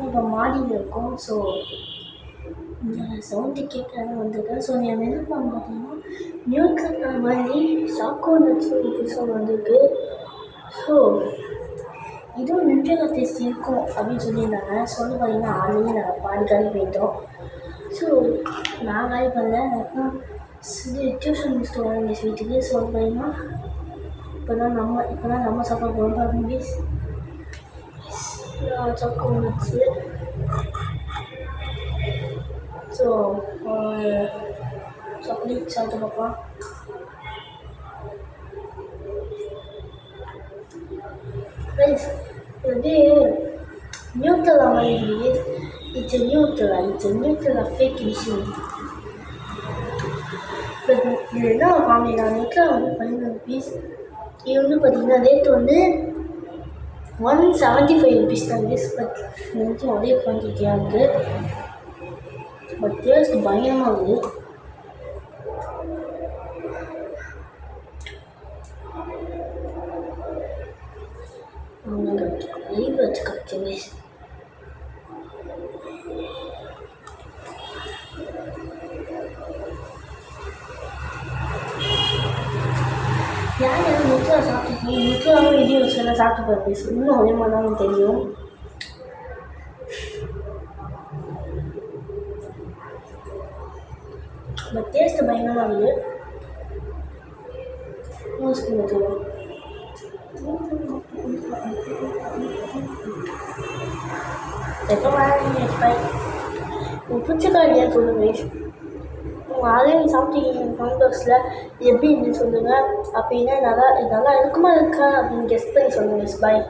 இப்போ மாடியில் இருக்கோம். ஸோ இந்த சவுண்டு கேட்கறத வந்திருக்கேன். ஸோ நம்ம என்ன பண்ண பார்த்தீங்கன்னா நியூட்ரல் மாதிரி சாக்கோனட்ஸ் புதுசாக வந்திருக்கு. ஸோ இதுவும் நியூட்ரல் டேஸ்ட் இருக்கும் அப்படின்னு சொல்லியிருந்தாங்க. ஸோ பார்த்தீங்கன்னா ஆல்ரெடி நாங்கள் பாதி காலி போயிட்டோம். ஸோ நான் காலி பண்ணல, எனக்கு டியூஷன் முடிச்சுட்டு வரேன் இந்த வீட்டுக்கு. ஸோ பார்த்தீங்கன்னா இப்போ தான் நம்ம சாப்பிட போகிறோம். பாருங்க சாக்கோனட்ஸு. ஸோ சாக்லேட் சாப்பிட்டு பார்க்கலாம். ஃப்ரெண்ட்ஸ் இது நியூட்ரலா மாதிரி இட்ஸ் நியூட்ரலா ஃபேக் எடிஷன். பட் இது என்ன வாங்கினா நியூட்ரலா வந்து 500 rupees. இது வந்து பார்த்தீங்கன்னா ரேட் வந்து 175 rupees தான் கைஸ். பட் இது ஒரே குவான்டிட்டியாக இருக்குது. பட் டேஸ்ட் பயங்கரமாக இருக்குது. லைவ் வச்சு கற்றுங்க. யார் முட்லா சாப்பிட்டுருக்கீங்க? முட்லாவும் இடி வச்சுலாம் சாப்பிட்டு பார்ப்பேன். இன்னும் அதே மாதிரி தான் தெரியும். பட் டேஸ்ட்டு பயங்கரமாக இருக்குது. ஸ்பூன் வச்சுருவோம். எப்போ வாங்க எக்ஸ்பைர் பிடிச்ச கார்டியாக சொல்லுங்கள். உங்கள் ஆல்ரெடி சாப்பிட்டீங்க கமெண்ட் பாக்ஸில் எப்படி இருந்துன்னு சொல்லுங்கள். அப்படின்னா நல்லா இருக்குமா இருக்கா அப்படின்னு கெஸ் பண்ணி சொல்லுங்கள். பாய்.